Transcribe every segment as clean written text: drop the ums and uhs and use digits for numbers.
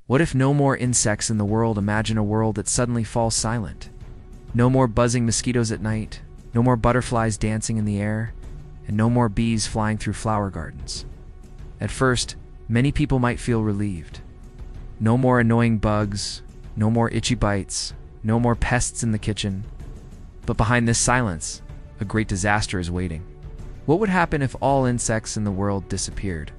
What if no more insects in the world? Imagine a world that suddenly falls silent. No more buzzing mosquitoes at night, no more butterflies dancing in the air, and no more bees flying through flower gardens. At first, many people might feel relieved. No more annoying bugs, no more itchy bites, no more pests in the kitchen. But behind this silence, a great disaster is waiting. What would happen if all insects in the world disappeared?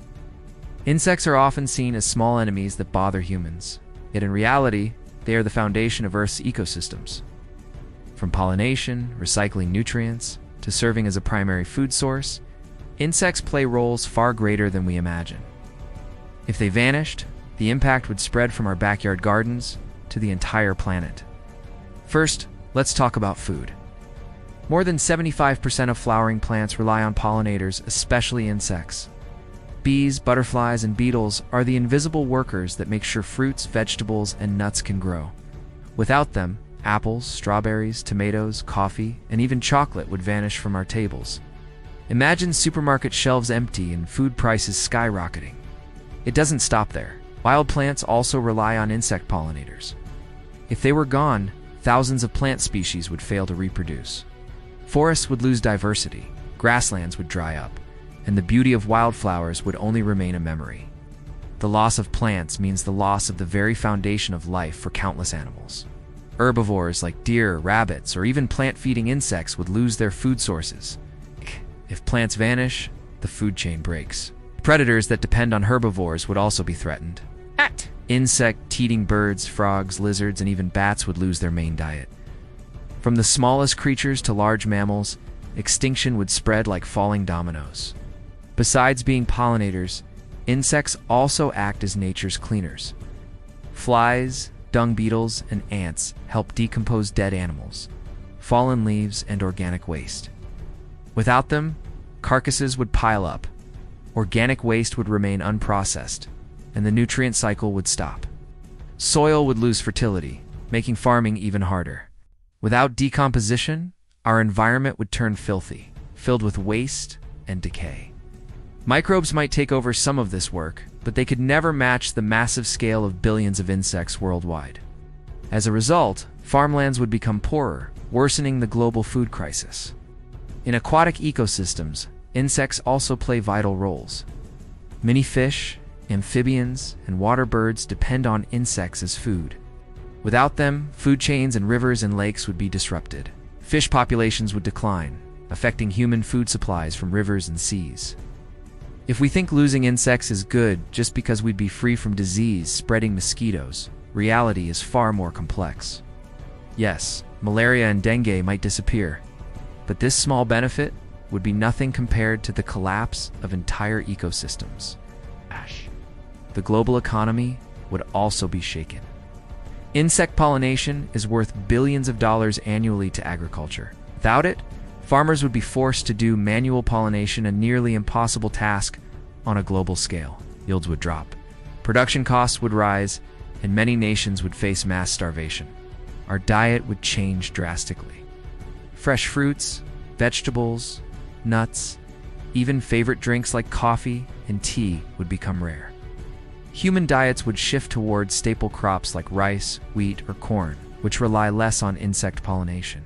Insects are often seen as small enemies that bother humans, yet in reality, they are the foundation of Earth's ecosystems. From pollination, recycling nutrients, to serving as a primary food source, insects play roles far greater than we imagine. If they vanished, the impact would spread from our backyard gardens to the entire planet. First, let's talk about food. More than 75% of flowering plants rely on pollinators, especially insects. Bees, butterflies, and beetles are the invisible workers that make sure fruits, vegetables, and nuts can grow. Without them, apples, strawberries, tomatoes, coffee, and even chocolate would vanish from our tables. Imagine supermarket shelves empty and food prices skyrocketing. It doesn't stop there. Wild plants also rely on insect pollinators. If they were gone, thousands of plant species would fail to reproduce. Forests would lose diversity, grasslands would dry up, and the beauty of wildflowers would only remain a memory. The loss of plants means the loss of the very foundation of life for countless animals. Herbivores like deer, rabbits, or even plant-feeding insects would lose their food sources. If plants vanish, the food chain breaks. Predators that depend on herbivores would also be threatened. Insect-eating birds, frogs, lizards, and even bats would lose their main diet. From the smallest creatures to large mammals, extinction would spread like falling dominoes. Besides being pollinators, insects also act as nature's cleaners. Flies, dung beetles, and ants help decompose dead animals, fallen leaves, and organic waste. Without them, carcasses would pile up, organic waste would remain unprocessed, and the nutrient cycle would stop. Soil would lose fertility, making farming even harder. Without decomposition, our environment would turn filthy, filled with waste and decay. Microbes might take over some of this work, but they could never match the massive scale of billions of insects worldwide. As a result, farmlands would become poorer, worsening the global food crisis. In aquatic ecosystems, insects also play vital roles. Many fish, amphibians, and water birds depend on insects as food. Without them, food chains and rivers and lakes would be disrupted. Fish populations would decline, affecting human food supplies from rivers and seas. If we think losing insects is good just because we'd be free from disease-spreading mosquitoes, reality is far more complex. Yes, malaria and dengue might disappear, but this small benefit would be nothing compared to the collapse of entire ecosystems. The global economy would also be shaken. Insect pollination is worth billions of dollars annually to agriculture. Without it, farmers would be forced to do manual pollination, a nearly impossible task on a global scale. Yields would drop, production costs would rise, and many nations would face mass starvation. Our diet would change drastically. Fresh fruits, vegetables, nuts, even favorite drinks like coffee and tea would become rare. Human diets would shift towards staple crops like rice, wheat, or corn, which rely less on insect pollination.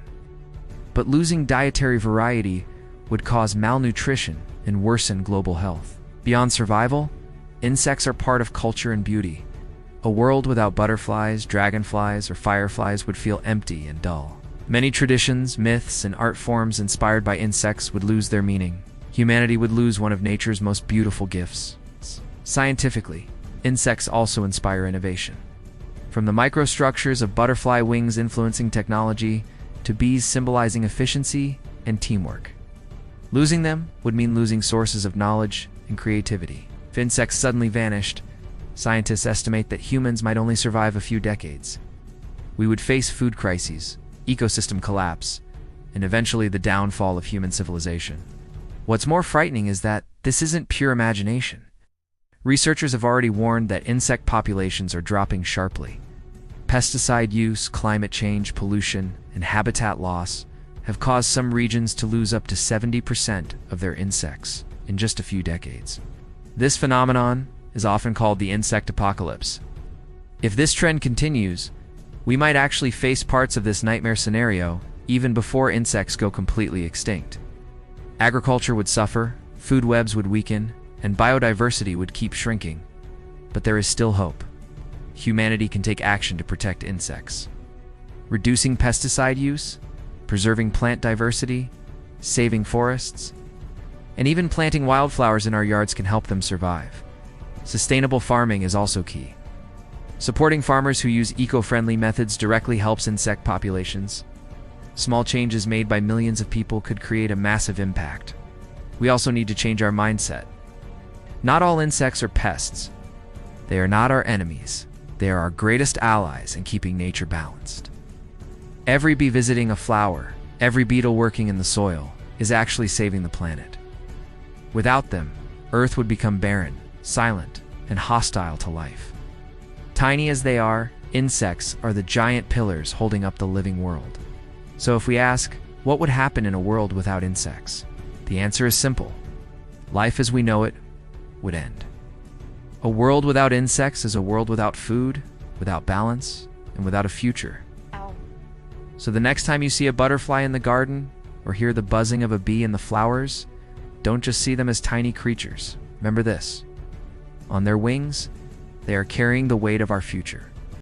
But losing dietary variety would cause malnutrition and worsen global health. Beyond survival, insects are part of culture and beauty. A world without butterflies, dragonflies, or fireflies would feel empty and dull. Many traditions, myths, and art forms inspired by insects would lose their meaning. Humanity would lose one of nature's most beautiful gifts. Scientifically, insects also inspire innovation. From the microstructures of butterfly wings influencing technology to bees symbolizing efficiency and teamwork. Losing them would mean losing sources of knowledge and creativity. If insects suddenly vanished, scientists estimate that humans might only survive a few decades. We would face food crises, ecosystem collapse, and eventually the downfall of human civilization. What's more frightening is that this isn't pure imagination. Researchers have already warned that insect populations are dropping sharply. Pesticide use, climate change, pollution, and habitat loss have caused some regions to lose up to 70% of their insects in just a few decades. This phenomenon is often called the insect apocalypse. If this trend continues, we might actually face parts of this nightmare scenario even before insects go completely extinct. Agriculture would suffer, food webs would weaken, and biodiversity would keep shrinking. But there is still hope. Humanity can take action to protect insects. Reducing pesticide use, preserving plant diversity, saving forests, and even planting wildflowers in our yards can help them survive. Sustainable farming is also key. Supporting farmers who use eco-friendly methods directly helps insect populations. Small changes made by millions of people could create a massive impact. We also need to change our mindset. Not all insects are pests. They are not our enemies. They are our greatest allies in keeping nature balanced. Every bee visiting a flower, every beetle working in the soil, is actually saving the planet. Without them, Earth would become barren, silent, and hostile to life. Tiny as they are, insects are the giant pillars holding up the living world. So if we ask, what would happen in a world without insects? The answer is simple. Life as we know it would end. A world without insects is a world without food, without balance, and without a future. Ow. So the next time you see a butterfly in the garden, or hear the buzzing of a bee in the flowers, don't just see them as tiny creatures. Remember this. On their wings, they are carrying the weight of our future.